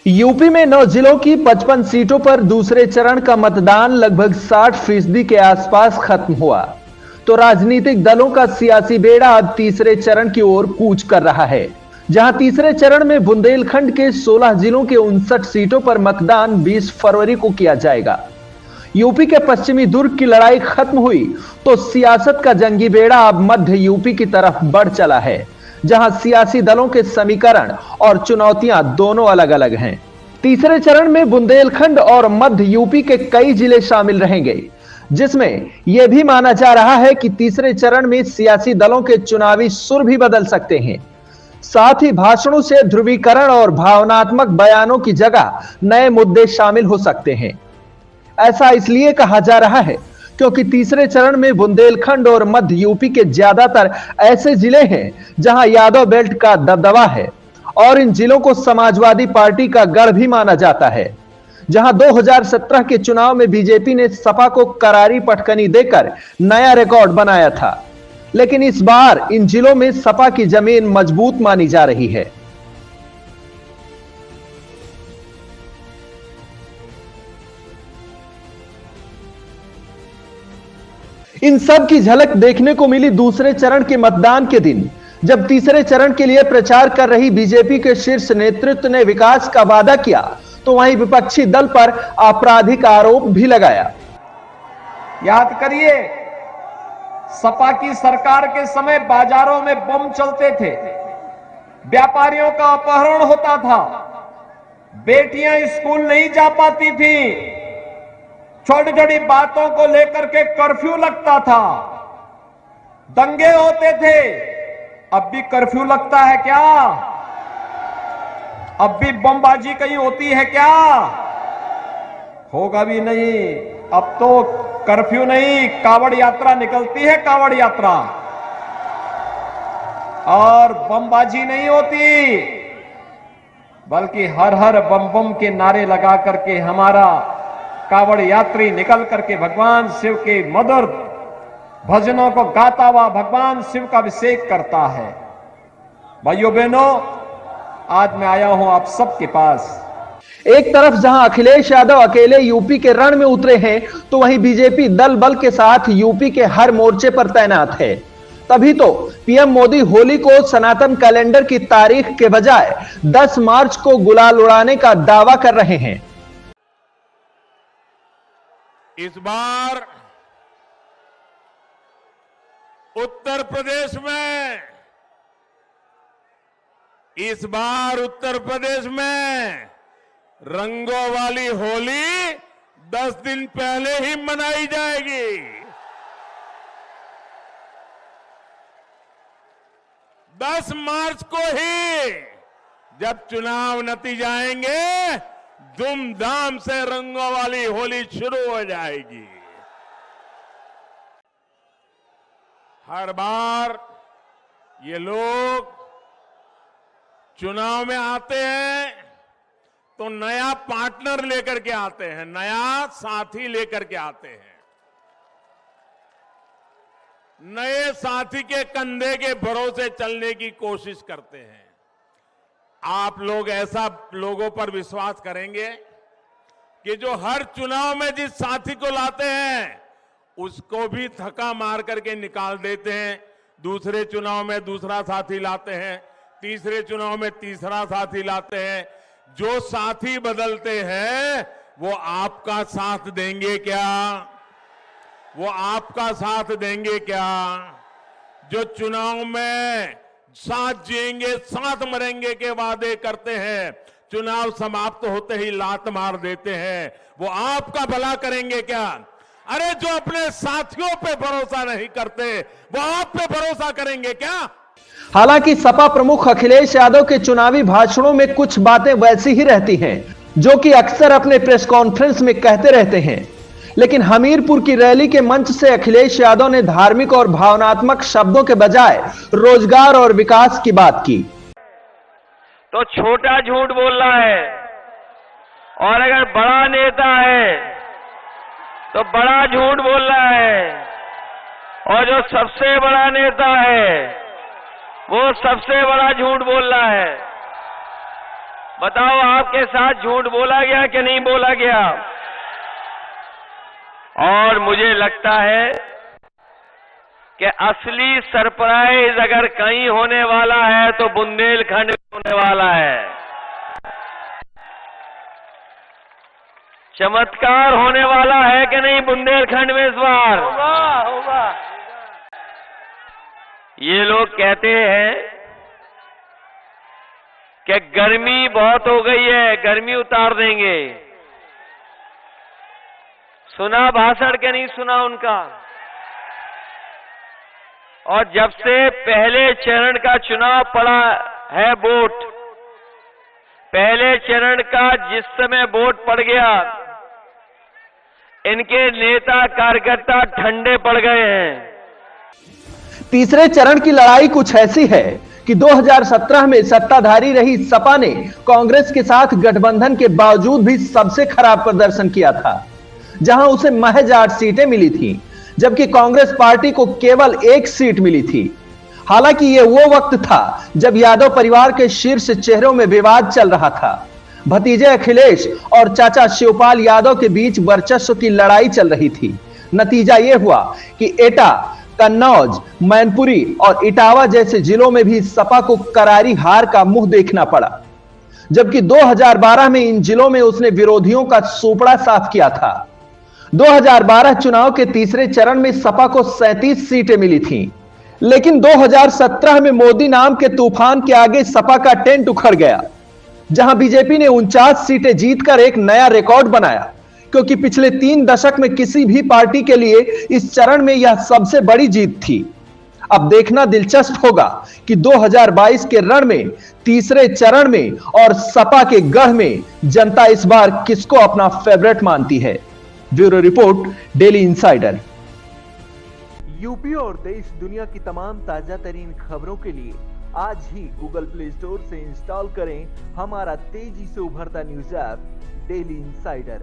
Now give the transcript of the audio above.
UP में 9 जिलों की 55 सीटों पर दूसरे चरण का मतदान लगभग 60% के आसपास खत्म हुआ। तो राजनीतिक दलों का सियासी बेड़ा अब तीसरे चरण की ओर कूच कर रहा है, जहां तीसरे चरण में बुंदेलखंड के 16 जिलों के 59 सीटों पर मतदान 20 फरवरी को किया जाएगा। यूपी के पश्चिमी दुर्ग की लड़ाई खत्म हुई तो सियासत का जंगी बेड़ा अब मध्य यूपी की तरफ बढ़ चला है, जहां सियासी दलों के समीकरण और चुनौतियां दोनों अलग अलग हैं। तीसरे चरण में बुंदेलखंड और मध्य यूपी के कई जिले शामिल रहेंगे, जिसमें यह भी माना जा रहा है कि तीसरे चरण में सियासी दलों के चुनावी सुर भी बदल सकते हैं। साथ ही भाषणों से ध्रुवीकरण और भावनात्मक बयानों की जगह नए मुद्दे शामिल हो सकते हैं। ऐसा इसलिए कहा जा रहा है क्योंकि तीसरे चरण में बुंदेलखंड और मध्य यूपी के ज्यादातर ऐसे जिले हैं जहां यादव बेल्ट का दबदबा है और इन जिलों को समाजवादी पार्टी का गढ़ भी माना जाता है। जहां 2017 के चुनाव में बीजेपी ने सपा को करारी पटकनी देकर नया रिकॉर्ड बनाया था, लेकिन इस बार इन जिलों में सपा की जमीन मजबूत मानी जा रही है। इन सब की झलक देखने को मिली दूसरे चरण के मतदान के दिन, जब तीसरे चरण के लिए प्रचार कर रही बीजेपी के शीर्ष नेतृत्व ने विकास का वादा किया, तो वहीं विपक्षी दल पर आपराधिक आरोप भी लगाया। याद करिए, सपा की सरकार के समय बाजारों में बम चलते थे, व्यापारियों का अपहरण होता था, बेटियां स्कूल नहीं जा पाती थी, छोटी छोटी बातों को लेकर के कर्फ्यू लगता था, दंगे होते थे। अब भी कर्फ्यू लगता है क्या? अब भी बमबाजी कहीं होती है क्या? होगा भी नहीं। अब तो कर्फ्यू नहीं, कावड़ यात्रा निकलती है, कावड़ यात्रा, और बमबाजी नहीं होती, बल्कि हर हर बम बम के नारे लगा करके हमारा कावड़ यात्री निकल करके भगवान शिव के मधुर भजनों को गाता हुआ भगवान शिव का अभिषेक करता है। भाइयों बहनों, आज मैं आया हूं आप सबके पास। एक तरफ जहां अखिलेश यादव अकेले यूपी के रण में उतरे हैं, तो वहीं बीजेपी दल बल के साथ यूपी के हर मोर्चे पर तैनात है। तभी तो पीएम मोदी होली को सनातन कैलेंडर की तारीख के बजाय 10 मार्च को गुलाल उड़ाने का दावा कर रहे हैं। इस बार उत्तर प्रदेश में रंगों वाली होली 10 दिन पहले ही मनाई जाएगी। 10 मार्च को ही जब चुनाव नतीजे आएंगे, धूमधाम से रंगों वाली होली शुरू हो जाएगी। हर बार ये लोग चुनाव में आते हैं तो नया पार्टनर लेकर के आते हैं, नया साथी लेकर के आते हैं, नए साथी के कंधे के भरोसे चलने की कोशिश करते हैं। आप लोग ऐसा लोगों पर विश्वास करेंगे कि जो हर चुनाव में जिस साथी को लाते हैं उसको भी धक्का मार करके निकाल देते हैं, दूसरे चुनाव में दूसरा साथी लाते हैं, तीसरे चुनाव में तीसरा साथी लाते हैं। जो साथी बदलते हैं वो आपका साथ देंगे क्या? वो आपका साथ देंगे क्या? जो चुनाव में साथ जिएंगे साथ मरेंगे के वादे करते हैं, चुनाव समाप्त होते ही लात मार देते हैं, वो आपका भला करेंगे क्या? अरे जो अपने साथियों पे भरोसा नहीं करते वो आप पे भरोसा करेंगे क्या? हालांकि सपा प्रमुख अखिलेश यादव के चुनावी भाषणों में कुछ बातें वैसी ही रहती हैं जो कि अक्सर अपने प्रेस कॉन्फ्रेंस में कहते रहते हैं, लेकिन हमीरपुर की रैली के मंच से अखिलेश यादव ने धार्मिक और भावनात्मक शब्दों के बजाय रोजगार और विकास की बात की। तो छोटा झूठ बोल रहा है, और अगर बड़ा नेता है तो बड़ा झूठ बोल रहा है, और जो सबसे बड़ा नेता है वो सबसे बड़ा झूठ बोल रहा है। बताओ आपके साथ झूठ बोला गया कि नहीं बोला गया? और मुझे लगता है कि असली सरप्राइज अगर कहीं होने वाला है तो बुंदेलखंड में होने वाला है। चमत्कार होने वाला है कि नहीं बुंदेलखंड में इस बार? होगा। ये लोग कहते हैं कि गर्मी बहुत हो गई है, गर्मी उतार देंगे। सुना भाषण के नहीं सुना उनका? और जब से पहले चरण का चुनाव पड़ा है वोट, पहले चरण का जिस समय वोट पड़ गया, इनके नेता कार्यकर्ता ठंडे पड़ गए हैं। तीसरे चरण की लड़ाई कुछ ऐसी है कि 2017 में सत्ताधारी रही सपा ने कांग्रेस के साथ गठबंधन के बावजूद भी सबसे खराब प्रदर्शन किया था, जहां उसे महज 8 सीटें मिली थी, जबकि कांग्रेस पार्टी को केवल 1 सीट मिली थी। हालांकि यह वो वक्त था जब यादव परिवार के शीर्ष चेहरों में विवाद चल रहा था। भतीजे अखिलेश और चाचा शिवपाल यादव के बीच वर्चस्व की लड़ाई चल रही थी। नतीजा यह हुआ कि एटा, कन्नौज, मैनपुरी और इटावा जैसे जिलों में भी सपा को करारी हार का मुंह देखना पड़ा, जबकि 2012 में इन जिलों में उसने विरोधियों का सोपड़ा साफ किया था। 2012 चुनाव के तीसरे चरण में सपा को 37 सीटें मिली थीं, लेकिन 2017 में मोदी नाम के तूफान के आगे सपा का टेंट उखड़ गया, जहां बीजेपी ने 49 सीटें जीतकर एक नया रिकॉर्ड बनाया, क्योंकि पिछले 3 दशक में किसी भी पार्टी के लिए इस चरण में यह सबसे बड़ी जीत थी। अब देखना दिलचस्प होगा कि 2022 के रण में, तीसरे चरण में और सपा के गढ़ में जनता इस बार किसको अपना फेवरेट मानती है। Bureau report, daily insider. UP और देश दुनिया की तमाम ताजा तरीन खबरों के लिए आज ही गूगल प्ले स्टोर से इंस्टॉल करें हमारा तेजी से उभरता न्यूज ऐप डेली इंसाइडर।